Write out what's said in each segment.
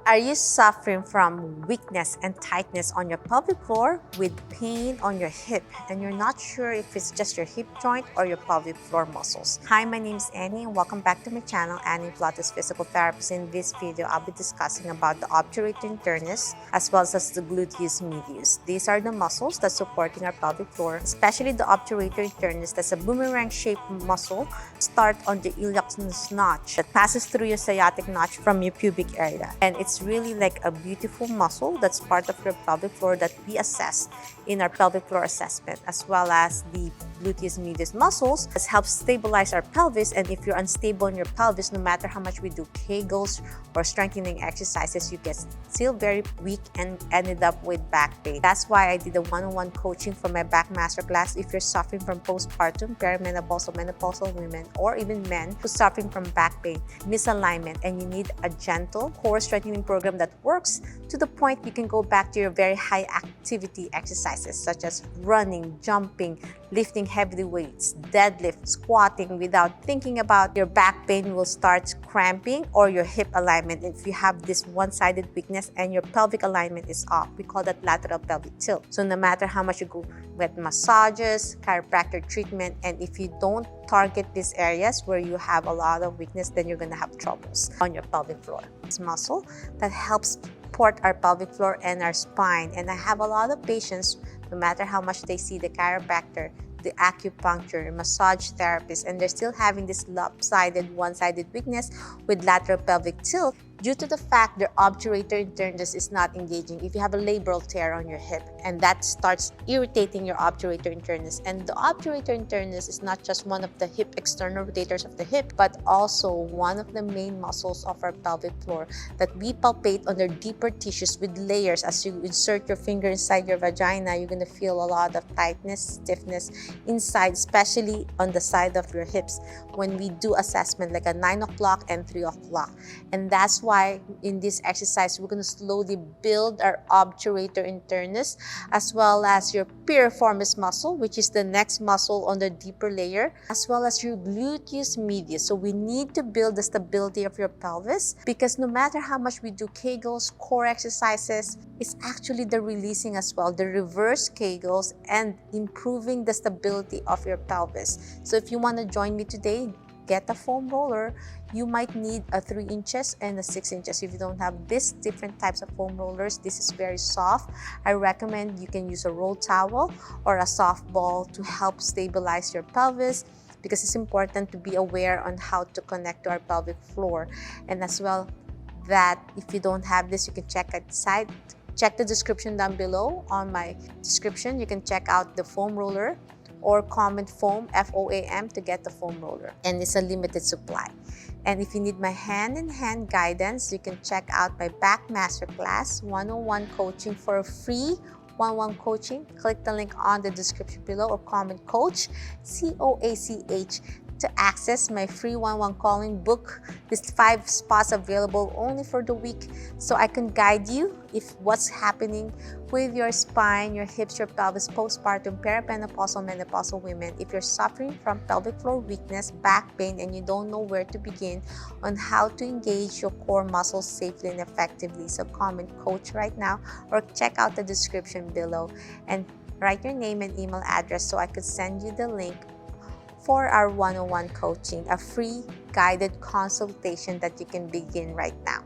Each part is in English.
Are you suffering from weakness and tightness on your pelvic floor with pain on your hip and you're not sure if it's just your hip joint or your pelvic floor muscles? Hi, my name is Annie and welcome back to my channel, Annie Pilates Physical Therapist. In this video, I'll be discussing about the obturator internus as well as the gluteus medius. These are the muscles that supporting our pelvic floor, especially the obturator internus. That's a boomerang-shaped muscle start on the iliacus notch that passes through your sciatic notch from your pubic area, and it's really like a beautiful muscle that's part of your pelvic floor that we assess in our pelvic floor assessment, as well as the gluteus medius muscles that helps stabilize our pelvis. And if you're unstable in your pelvis, no matter how much we do Kegels or strengthening exercises, you get still very weak and ended up with back pain. That's why I did a one-on-one coaching for my back masterclass. If you're suffering from postpartum, perimenopausal, menopausal women, or even men who's suffering from back pain, misalignment, and you need a gentle core strengthening program that works to the point you can go back to your very high activity exercises such as running, jumping, lifting heavy weights, deadlift, squatting without thinking about your back pain will start cramping or your hip alignment. If you have this one-sided weakness and your pelvic alignment is off, we call that lateral pelvic tilt. So no matter how much you go with massages, chiropractic treatment, and if you don't target these areas where you have a lot of weakness, then you're going to have troubles on your pelvic floor. This muscle that helps support our pelvic floor and our spine. And I have a lot of patients, no matter how much they see the chiropractor, the acupuncture, massage therapist, and they're still having this lopsided, one-sided weakness with lateral pelvic tilt due to the fact their obturator internus is not engaging. If you have a labral tear on your hip and that starts irritating your obturator internus, and the obturator internus is not just one of the hip external rotators of the hip, but also one of the main muscles of our pelvic floor that we palpate under deeper tissues with layers. As you insert your finger inside your vagina, you're going to feel a lot of tightness, stiffness inside, especially on the side of your hips when we do assessment like a 9 o'clock and 3 o'clock. And that's why in this exercise, we're going to slowly build our obturator internus as well as your piriformis muscle, which is the next muscle on the deeper layer, as well as your gluteus medius. So we need to build the stability of your pelvis, because no matter how much we do Kegels, core exercises, it's actually the releasing as well, the reverse Kegels, and improving the stability of your pelvis. So if you want to join me today, get a foam roller. You might need a 3 inches and a 6 inches. If you don't have these different types of foam rollers, this is very soft. I recommend you can use a roll towel or a soft ball to help stabilize your pelvis, because it's important to be aware on how to connect to our pelvic floor. And as well, that if you don't have this, you can check the description down below. On my description, you can check out the foam roller or comment foam, FOAM, to get the foam roller. And it's a limited supply. And if you need my hand-in-hand guidance, you can check out my back masterclass, 101 coaching for a free one-on-one coaching. Click the link on the description below or comment coach, COACH, to access my free one-on-one calling. Book. This 5 spots available only for the week, so I can guide you if what's happening with your spine, your hips, your pelvis, postpartum, perimenopausal, menopausal women. If you're suffering from pelvic floor weakness, back pain, and you don't know where to begin on how to engage your core muscles safely and effectively, so comment coach right now or check out the description below and write your name and email address so I could send you the link for our one-on-one coaching, a free guided consultation that you can begin right now.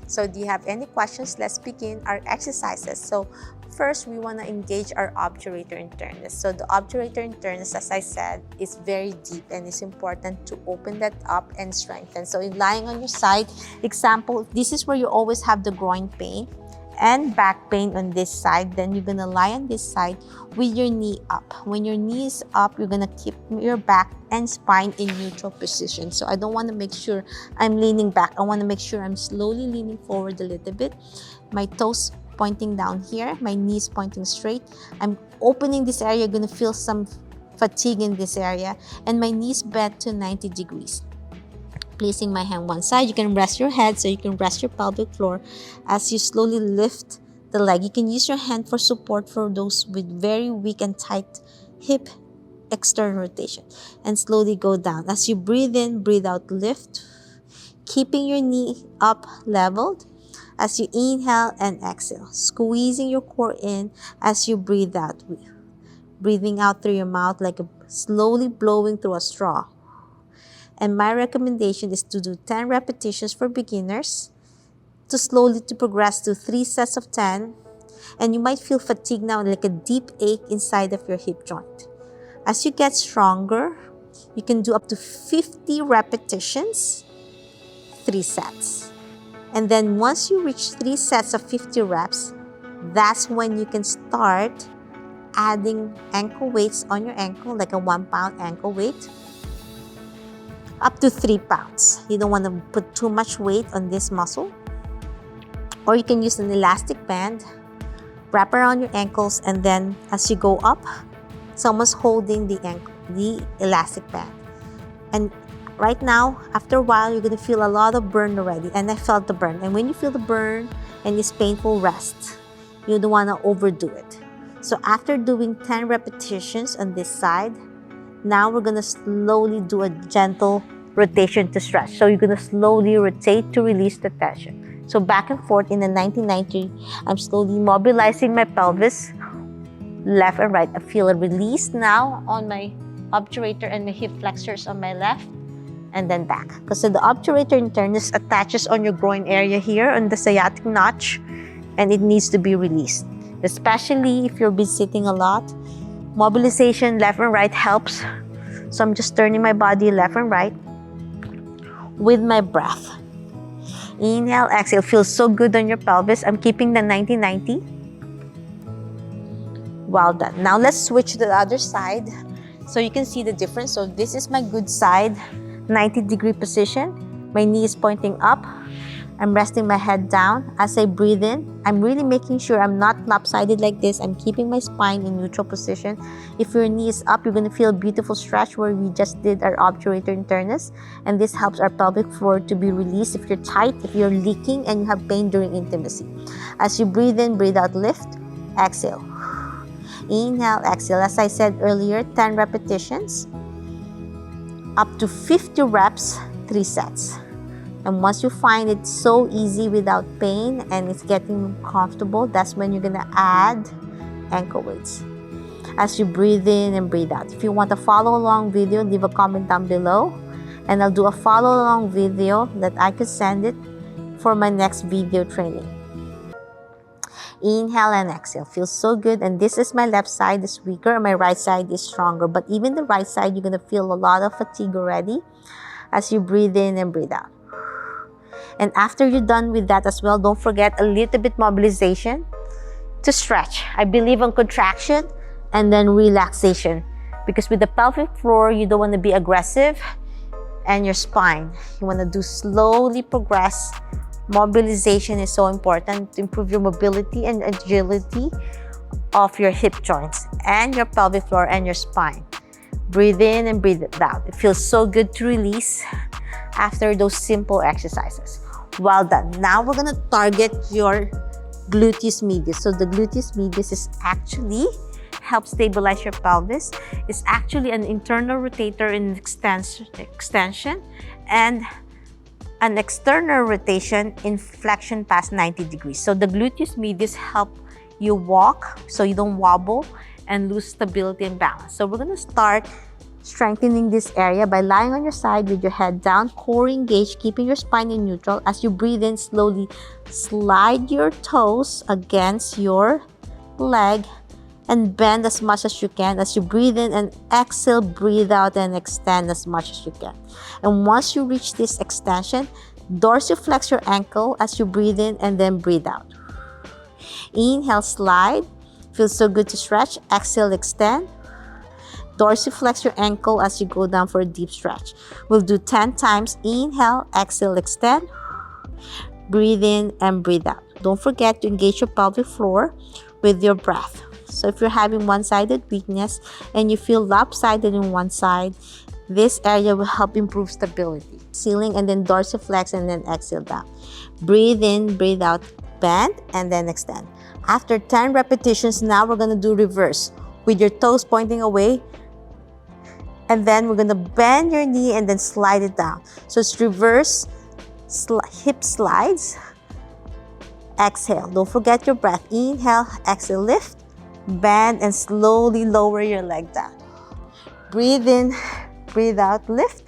So do you have any questions? Let's begin our exercises. So first, we want to engage our obturator internus. So the obturator internus, as I said, is very deep, and it's important to open that up and strengthen. So in lying on your side, example, this is where you always have the groin pain and back pain on this side. Then you're gonna lie on this side with your knee up. When your knee is up, you're gonna keep your back and spine in neutral position. So I don't want to make sure I'm leaning back. I want to make sure I'm slowly leaning forward a little bit. My toes pointing down here, my knees pointing straight. I'm opening this area. You're gonna feel some fatigue in this area, and my knees bent to 90 degrees. Placing my hand one side, you can rest your head so you can rest your pelvic floor as you slowly lift the leg. You can use your hand for support for those with very weak and tight hip external rotation, and slowly go down. As you breathe in, breathe out, lift, keeping your knee up leveled. as you inhale and exhale, squeezing your core in as you breathe out. Breathing out through your mouth like slowly blowing through a straw. And my recommendation is to do 10 repetitions for beginners, to progress to 3 sets of 10. And you might feel fatigue now, like a deep ache inside of your hip joint. As you get stronger, you can do up to 50 repetitions, 3 sets. And then once you reach 3 sets of 50 reps, that's when you can start adding ankle weights on your ankle, like a 1 pound ankle weight, up to 3 pounds. You don't want to put too much weight on this muscle. Or you can use an elastic band, wrap around your ankles, and then as you go up, someone's holding the elastic band. And right now, after a while, you're going to feel a lot of burn already. And I felt the burn. And when you feel the burn and it's painful, rest. You don't want to overdo it. So after doing 10 repetitions on this side, now we're going to slowly do a gentle rotation to stretch. So you're going to slowly rotate to release the tension. So back and forth in the 90-90, I'm slowly mobilizing my pelvis, left and right. I feel a release now on my obturator and my hip flexors on my left, and then back. Because the obturator internus attaches on your groin area here on the sciatic notch, and it needs to be released. Especially if you've been sitting a lot, mobilization left and right helps. So I'm just turning my body left and right with my breath. Inhale, exhale. Feels so good on your pelvis. I'm keeping the 90-90. Well done. Now let's switch to the other side so you can see the difference. So this is my good side, 90-degree position. My knee is pointing up. I'm resting my head down. As I breathe in, I'm really making sure I'm not lopsided like this. I'm keeping my spine in neutral position. If your knee is up, you're going to feel a beautiful stretch where we just did our obturator internus. And this helps our pelvic floor to be released if you're tight, if you're leaking, and you have pain during intimacy. As you breathe in, breathe out, lift, exhale. Inhale, exhale. As I said earlier, 10 repetitions, up to 50 reps, 3 sets. And once you find it so easy without pain and it's getting comfortable, that's when you're gonna add ankle weights. As you breathe in and breathe out. If you want a follow along video, leave a comment down below. And I'll do a follow along video that I could send it for my next video training. Inhale and exhale. Feels so good. And this is my left side is weaker and my right side is stronger. But even the right side, you're gonna feel a lot of fatigue already as you breathe in and breathe out. And after you're done with that as well, don't forget a little bit mobilization to stretch. I believe in contraction and then relaxation. Because with the pelvic floor, you don't want to be aggressive, and your spine, you want to do slowly progress. Mobilization is so important to improve your mobility and agility of your hip joints and your pelvic floor and your spine. Breathe in and breathe out. It feels so good to release after those simple exercises. Well done. Now we're gonna target your gluteus medius. So the gluteus medius is actually helps stabilize your pelvis. It's actually an internal rotator in extension and an external rotation in flexion past 90 degrees. So the gluteus medius help you walk so you don't wobble and lose stability and balance. So we're gonna start strengthening this area by lying on your side with your head down, core engaged, keeping your spine in neutral. As you breathe in, slowly slide your toes against your leg and bend as much as you can. As you breathe in and exhale, breathe out and extend as much as you can. And once you reach this extension, dorsiflex your ankle as you breathe in and then breathe out. Inhale, slide. Feels so good to stretch. Exhale, extend. Dorsiflex your ankle as you go down for a deep stretch. We'll do 10 times. Inhale, exhale, extend. Breathe in and breathe out. Don't forget to engage your pelvic floor with your breath. So if you're having one-sided weakness and you feel lopsided in one side, this area will help improve stability. Ceiling and then dorsiflex and then exhale down. Breathe in, breathe out, bend and then extend. After 10 repetitions, now we're gonna do reverse with your toes pointing away. And then we're gonna bend your knee and then slide it down. So it's reverse hip slides, exhale. Don't forget your breath. Inhale, exhale, lift, bend, and slowly lower your leg down. Breathe in, breathe out, lift,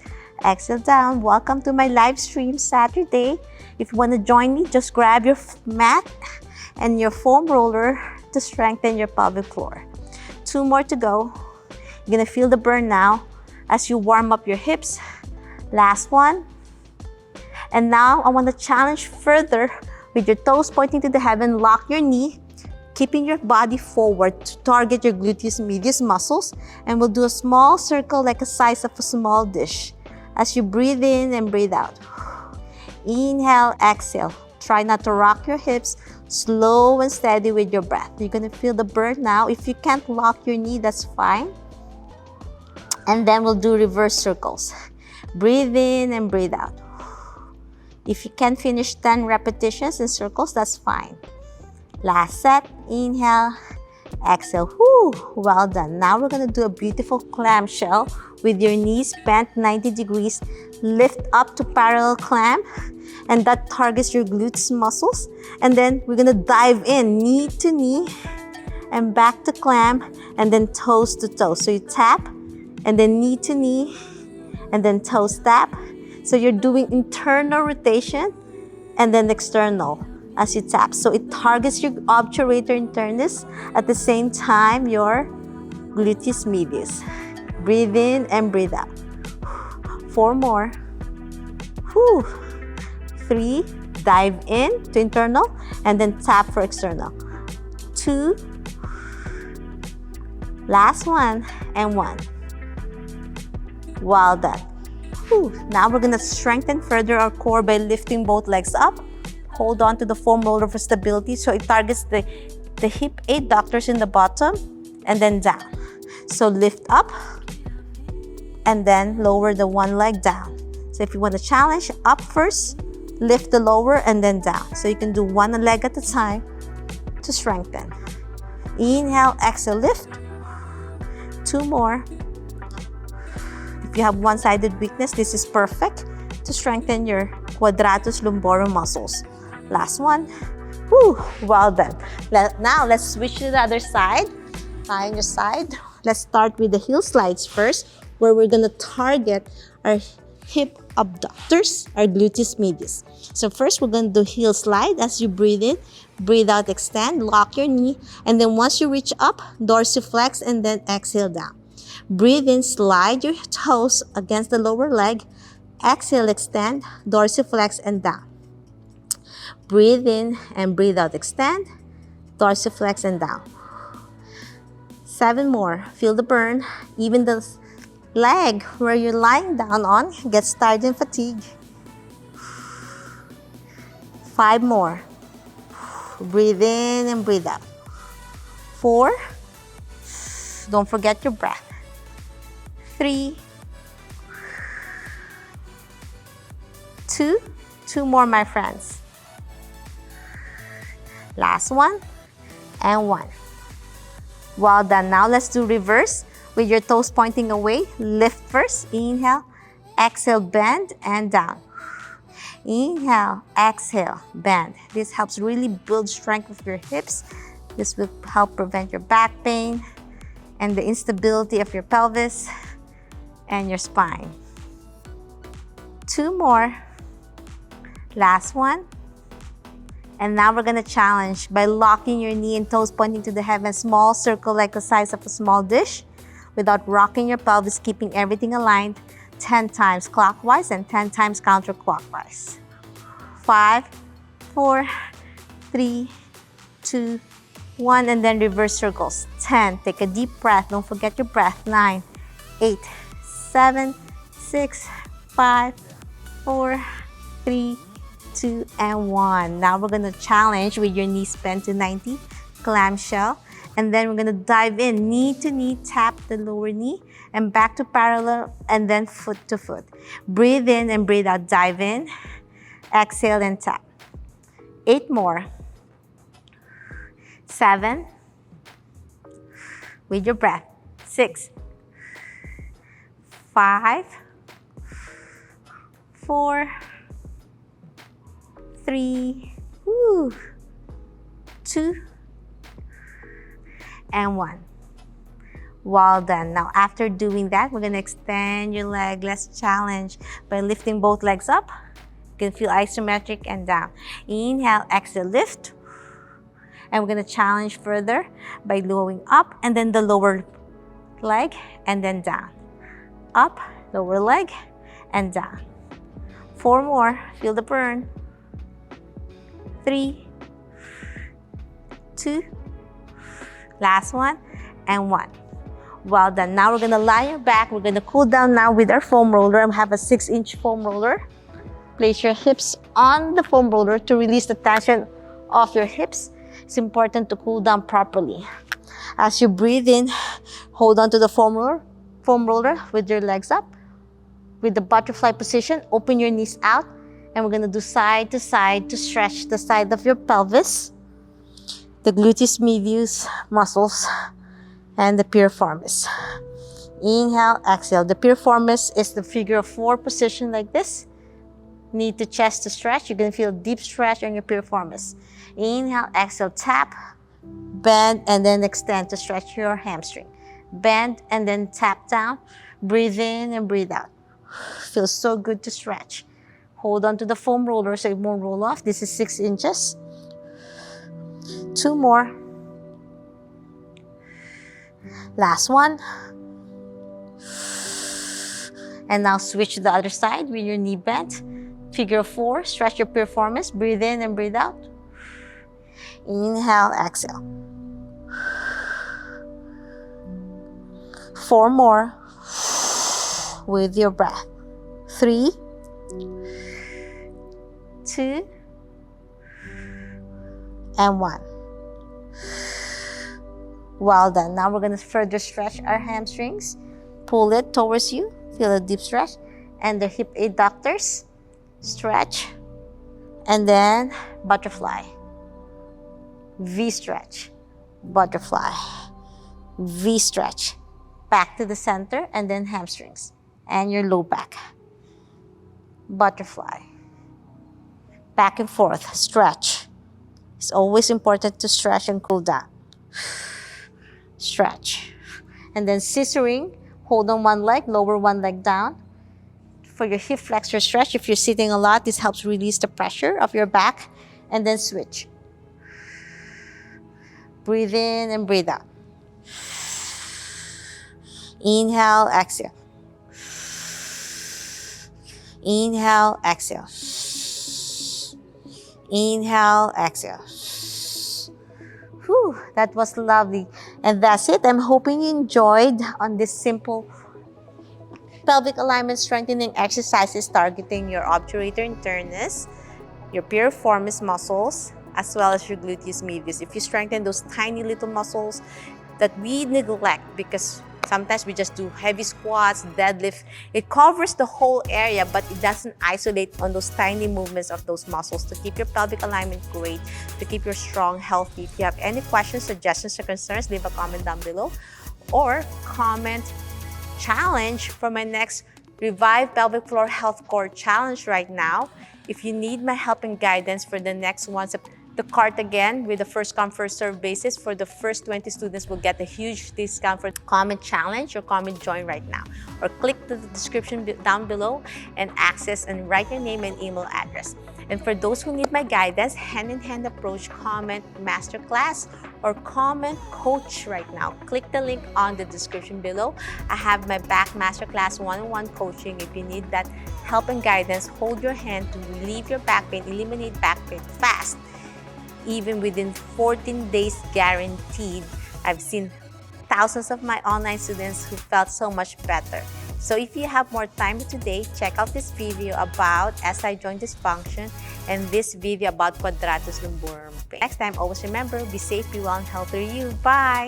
exhale down. Welcome to my live stream Saturday. If you want to join me, just grab your mat and your foam roller to strengthen your pelvic floor. 2 more to go. You're gonna feel the burn now as you warm up your hips. Last one. And now I want to challenge further with your toes pointing to the heaven. Lock your knee, keeping your body forward to target your gluteus medius muscles. And we'll do a small circle like the size of a small dish as you breathe in and breathe out. Inhale, exhale. Try not to rock your hips. Slow and steady with your breath. You're gonna feel the burn now. If you can't lock your knee, that's fine. And then we'll do reverse circles. Breathe in and breathe out. If you can finish 10 repetitions in circles, that's fine. Last set, inhale, exhale. Whew, well done. Now we're gonna do a beautiful clamshell with your knees bent 90 degrees. Lift up to parallel clamp, and that targets your glutes muscles. And then we're gonna dive in, knee to knee, and back to clamp, and then toes to toe. So you tap, and then knee to knee, and then toes tap. So you're doing internal rotation and then external as you tap. So it targets your obturator internus at the same time your gluteus medius. Breathe in and breathe out. 4 more. 3, dive in to internal and then tap for external. 2, last one, and 1. Well done. Now we're gonna strengthen further our core by lifting both legs up. Hold on to the foam roller for stability so it targets the hip adductors in the bottom and then down. So lift up and then lower the one leg down. So if you want to challenge, up first, lift the lower and then down. So you can do one leg at a time to strengthen. Inhale, exhale, lift. 2 more. If you have one-sided weakness, this is perfect to strengthen your quadratus lumborum muscles. Last one. Well done. Now let's switch to the other side. Lie on your side. Let's start with the heel slides first, where we're gonna target our hip abductors, our gluteus medius. So first we're gonna do heel slide. As you breathe in, breathe out, extend, lock your knee, and then once you reach up, dorsiflex, and then exhale down. Breathe in, slide your toes against the lower leg. Exhale, extend, dorsiflex, and down. Breathe in and breathe out, extend, dorsiflex, and down. 7 more. Feel the burn. Even the leg where you're lying down on gets tired and fatigued. 5 more. Breathe in and breathe out. 4. Don't forget your breath. 3, 2, 2 more, my friends. Last one, and 1. Well done. Now let's do reverse with your toes pointing away. Lift first, inhale, exhale, bend, and down. Inhale, exhale, bend. This helps really build strength of your hips. This will help prevent your back pain and the instability of your pelvis and your spine. 2 more. Last one. And now we're gonna challenge by locking your knee and toes pointing to the heaven. Small circle like the size of a small dish without rocking your pelvis, keeping everything aligned. 10 times clockwise and 10 times counterclockwise. 5, 4, 3, 2, 1, and then reverse circles. 10, take a deep breath. Don't forget your breath. 9, 8, 7, 6, 5, 4, 3, 2, and 1. Now we're gonna challenge with your knees bent to 90, clamshell. And then we're gonna dive in, knee to knee, tap the lower knee, and back to parallel, and then foot to foot. Breathe in and breathe out, dive in, exhale and tap. 8 more. 7, with your breath. 6, 5, 4, 3, 2, and 1. Well done. Now, after doing that, we're gonna extend your leg. Let's challenge by lifting both legs up. You can feel isometric and down. Inhale, exhale, lift. And we're gonna challenge further by lowering up and then the lower leg and then down. Up, lower leg, and down. 4 more. Feel the burn. 3, 2, last one, and 1. Well done. Now we're gonna lie your back. We're gonna cool down now with our foam roller. I have a 6-inch foam roller. Place your hips on the foam roller to release the tension of your hips. It's important to cool down properly. As you breathe in, hold on to the foam roller with your legs up. With the butterfly position, open your knees out, and we're gonna do side to side to stretch the side of your pelvis, the gluteus medius muscles, and the piriformis. Inhale, exhale. The piriformis is the figure of 4 position like this. Knee to chest to stretch. You're gonna feel a deep stretch on your piriformis. Inhale, exhale, tap, bend, and then extend to stretch your hamstring. Bend and then tap down. Breathe in and breathe out. Feels so good to stretch. Hold on to the foam roller so it won't roll off. This is 6 inches. 2 more. Last one. And now switch to the other side with your knee bent. Figure of 4. Stretch your piriformis. Breathe in and breathe out. Inhale, exhale. 4 more with your breath. 3, 2, and 1. Well done. Now we're going to further stretch our hamstrings. Pull it towards you. Feel a deep stretch. And the hip adductors. Stretch. And then butterfly. V-stretch. Butterfly. V-stretch. Back to the center and then hamstrings. And your low back. Butterfly. Back and forth. Stretch. It's always important to stretch and cool down. Stretch. And then scissoring. Hold on one leg, lower one leg down. For your hip flexor stretch, if you're sitting a lot, this helps release the pressure of your back. And then switch. Breathe in and breathe out. Inhale, exhale. Inhale, exhale. Inhale, exhale. Whew, that was lovely. And that's it. I'm hoping you enjoyed on this simple pelvic alignment strengthening exercises targeting your obturator internus, your piriformis muscles, as well as your gluteus medius. If you strengthen those tiny little muscles that we neglect because sometimes we just do heavy squats, deadlift. It covers the whole area, but it doesn't isolate on those tiny movements of those muscles to keep your pelvic alignment great, to keep your strong, healthy. If you have any questions, suggestions, or concerns, leave a comment down below or comment challenge for my next Revive Pelvic Floor Health Core Challenge right now. If you need my help and guidance for the next one, the cart again with the first come first serve basis for the first 20 students will get a huge discount for comment challenge or comment join right now, or click the description down below and access and write your name and email address. And for those who need my guidance, hand-in-hand approach, comment masterclass or comment coach right now, click the link on the description below. I have my back masterclass one-on-one coaching. If you need that help and guidance, hold your hand to relieve your back pain, eliminate back pain fast. Even within 14 days guaranteed. I've seen thousands of my online students who felt so much better. So if you have more time today, check out this video about SI joint dysfunction and this video about quadratus lumborum pain. Next time, always remember, be safe, be well, and healthy you. Bye!